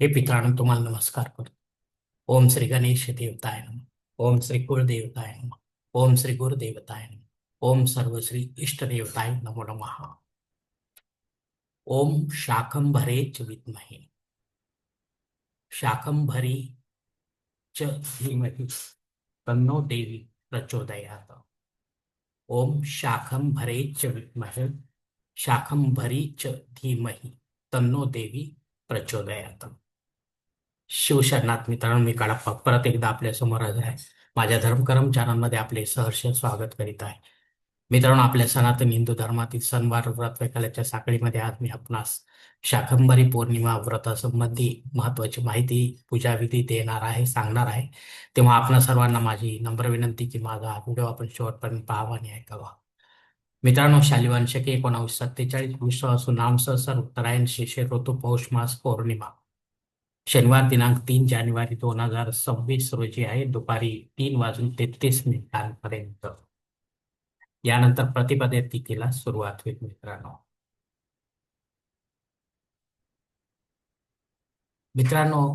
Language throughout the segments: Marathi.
हे पितरांनो तुम्हाला नमस्कार करतो. ओम श्री गणेश देवताय नमः. ओम श्री कुलदेवताय नमः. ओम श्री गुरुदेवताय नमः. ओम सर्व श्री इष्टदेवताय नमो नमः. ओम शाकंभरे च विद्महे शाकंभरी च धीमहि तन्नो देवी प्रचोदयात्. ओम शाकंभरे च विद्महे शाकंभरी च धीमहि तन्नो देवी प्रचोदयात्. शिवशरणात मित्रांनो, मी काळप्पा परत एकदा आपल्या समोर हजर आहे. माझ्या धर्मकरम चॅनलमध्ये आपले सहर्ष स्वागत करीत आहे. मित्रांनो, आपल्या सनातन हिंदू धर्मातील सणवार व्रत वैकल्याच्या साखळीमध्ये आज मी आपणास शाकंभरी पौर्णिमा व्रतासंबंधी महत्वाची माहिती पूजाविधी देणार आहे, सांगणार आहे. तेव्हा आपणा सर्वांना माझी नम्र विनंती की माझा हा व्हिडिओ आपण शेवटपर्यंत पाहावा आणि ऐकावा. मित्रांनो, शालिवान शके 1947 विश्वासू नाम सहसर उत्तरायण शिशिर ऋतू पौष मास पौर्णिमा शनिवार दिनांक 3 जानेवारी 2026 रोजी आहे, दुपारी 3:33 यानंतर प्रतिपदे तिथीला सुरुवात होईल. मित्रांनो,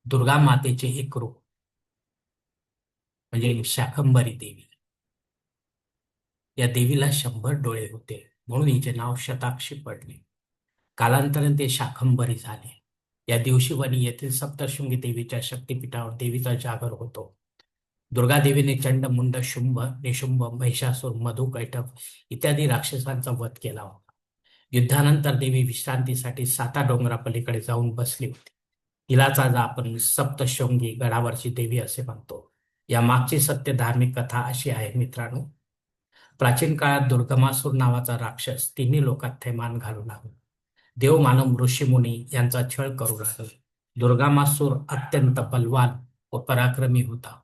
दुर्गा मातेचे एक रूप म्हणजे शाकंभरी देवी. या देवीला 100 डोळे होते, म्हणून हिचे नाव शताक्षी पडले. कालांतराने ते शाकंभरी झाले. या दिवशी वनी येथील सप्तशृंगी देवीच्या शक्तिपीठावर देवीचा जागर होतो. दुर्गा देवीने चंड, मुंड, शुंभ, निशुंभ, महिषासूर, मधु, कैटभ इत्यादी राक्षसांचा वध केला होता. युद्धानंतर देवी विश्रांतीसाठी साता डोंगरापलीकडे जाऊन बसली होती. तिलाच आज आपण सप्तशृंगी गडावरची देवी असे म्हणतो. या मागची सत्य धार्मिक कथा अशी आहे मित्रांनो. प्राचीन काळात दुर्गमासूर नावाचा राक्षस तिन्ही लोकात थैमान घालू लागला. देव, मानव, ऋषीमुनी यांचा छळ करू लागला. दुर्गामासूर अत्यंत बलवान व पराक्रमी होता.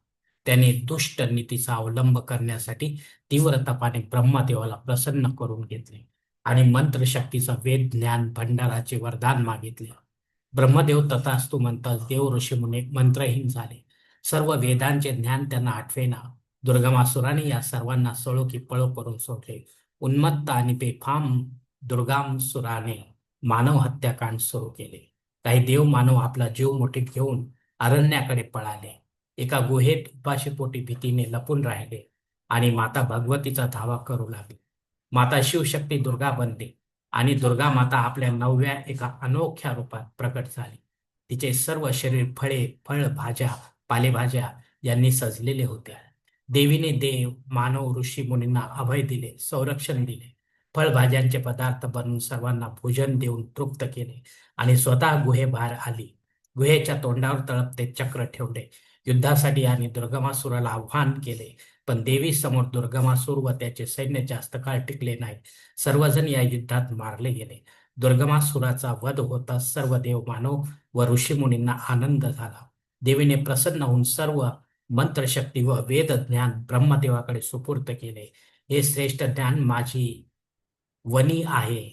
त्याने दुष्ट नीतीचा अवलंब करण्यासाठी तीव्र तपाने ब्रह्मदेवाला प्रसन्न करून घेतले आणि मंत्रशक्तीचा वेद ज्ञान भंडाराचे वरदान मागितले. ब्रह्मदेव तथास्तु म्हणताच देव, ऋषीमुनी मंत्रहीन झाले. सर्व वेदांचे ज्ञान त्यांना आठवेना. दुर्गमासुराने या सर्वांना सळो की पळो करून सोडले. उन्मत्त आणि बेफाम दुर्गामसुराने मानव हत्याकांड सुरू केले. काही देव मानव आपला जीव मुठीत घेऊन अरण्याकडे पळाले. एका गुहेत उपाशीपोटी भीतीने लपून राहिले आणि माता भगवतीचा धावा करू लागली. माता शिवशक्ती दुर्गा बनली आणि दुर्गा माता आपल्या 9व्या एका अनोख्या रूपात प्रकट झाली. तिचे सर्व शरीर फळे, फळ, भाज्या, पालेभाज्या यांनी सजलेले होते. देवीने देव, मानव, ऋषी मुनींना अभय दिले, संरक्षण दिले. फळभाज्यांचे पदार्थ बनवून सर्वांना भोजन देऊन तृप्त केले आणि स्वतः गुहेबाहेर आली. गुहेच्या तोंडावर तळपते चक्र ठेवले. युद्धासाठी आणि दुर्गमासुराला आव्हान केले. पण देवी समोर दुर्गमासूर व त्याचे सैन्य जास्त काळ टिकले नाही. सर्वजण या युद्धात मारले गेले. दुर्गमासुराचा वध होता सर्व देव, मानव व ऋषीमुनींना आनंद झाला. देवीने प्रसन्न होऊन सर्व मंत्रशक्ती व वेद ज्ञान ब्रह्मदेवाकडे सुपूर्त केले. हे श्रेष्ठ ज्ञान माझी वनी आहे,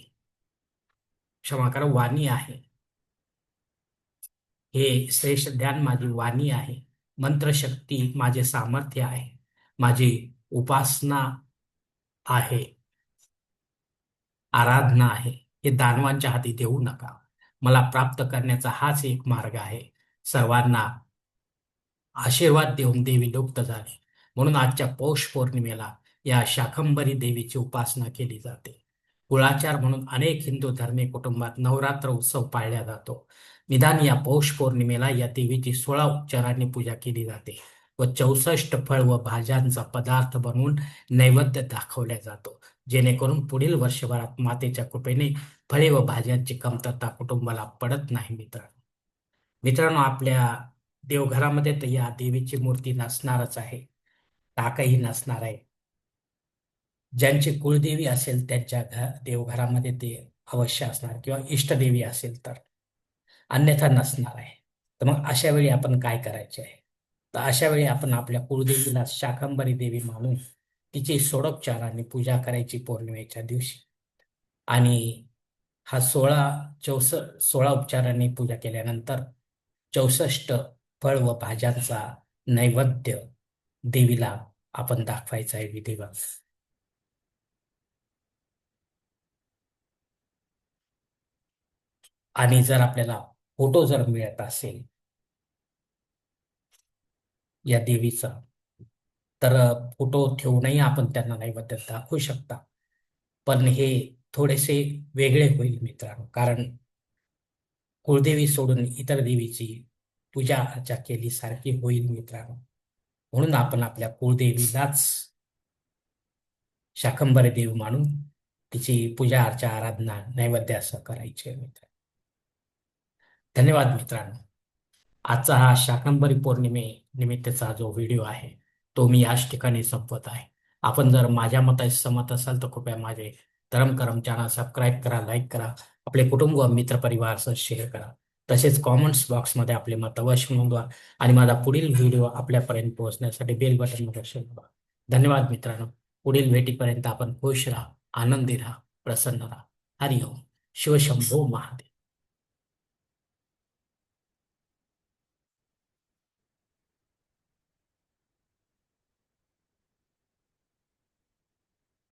क्षमा करा, वाणी आहे. हे श्रेष्ठ ज्ञान माझी वाणी आहे. मंत्रशक्ती माझे सामर्थ्य आहे, माझी उपासना आहे, आराधना आहे. हे दानवांच्या हाती देऊ नका. मला प्राप्त करण्याचा हाच एक मार्ग आहे. सर्वांना आशीर्वाद देऊन देवी लुप्त झाली. म्हणून आजच्या पौष पौर्णिमेला या शाकंभरी देवीची उपासना केली जाते. कुळाचार म्हणून अनेक हिंदू धार्मिक कुटुंबात नवरात्र उत्सव पाळला जातो. निदान या पौष पौर्णिमेला या देवीची 16 उपचारांनी पूजा केली जाते व 64 फळ व भाज्यांचा पदार्थ बनवून नैवेद्य दाखवला जातो, जेणेकरून पुढील वर्षभरात मातेच्या कृपेने फळे व भाज्यांची कमतरता कुटुंबाला पडत नाही. मित्रांनो, आपल्या देवघरामध्ये तर या देवीची मूर्ती नसणारच आहे, टाकही नसणार आहे. ज्यांची कुळदेवी असेल त्यांच्या देवघरामध्ये ते अवश्य असणार किंवा इष्टदेवी असेल तर, अन्यथा नसणार आहे. तर मग अशा वेळी आपण काय करायचे आहे? तर अशा वेळी आपण आपल्या कुळदेवीला शाकंभरी देवी मानून तिची षोडोपचाराने पूजा करायची पौर्णिमेच्या दिवशी. आणि हा 16 उपचारांनी पूजा केल्यानंतर 64 फळ व भाज्यांचा नैवेद्य देवीला आपण दाखवायचा आहे विधिवत. आणि जर आपल्याला फोटो जर मिळत असेल या देवीचा, तर फोटो ठेवूनही आपण त्यांना नैवेद्य दाखवू शकता. पण हे थोडेसे वेगळे होईल मित्रांनो, कारण कुळदेवी सोडून इतर देवीची पूजा अर्चा केली सारखी होईल मित्रांनो. म्हणून आपण आपल्या कुळदेवीलाच शाकंभरी देव मानून तिची पूजा अर्चा आराधना नैवेद्य असं करायचे मित्र. धन्यवाद मित्रांनो. आजचा हा शाकंभरी पौर्णिमे निमित्तचा जो व्हिडिओ आहे तो मी याच ठिकाणी संपवत आहे. आपण जर माझ्या मताशी सहमत असाल तर कृपया माझे धरम करम चॅनल सबस्क्राईब करा, लाईक करा, आपले कुटुंब व मित्रपरिवारासह शेअर करा. तसेच कॉमेंट्स बॉक्समध्ये आपले मत अवश्य नोंदवा आणि माझा पुढील व्हिडिओ आपल्यापर्यंत पोहोचण्यासाठी बेल बटन अवश्य दाबा. धन्यवाद मित्रांनो. पुढील भेटीपर्यंत आपण खुश राहा, आनंदी राहा, प्रसन्न राहा. हरिओम. शिवशंभो महादेव.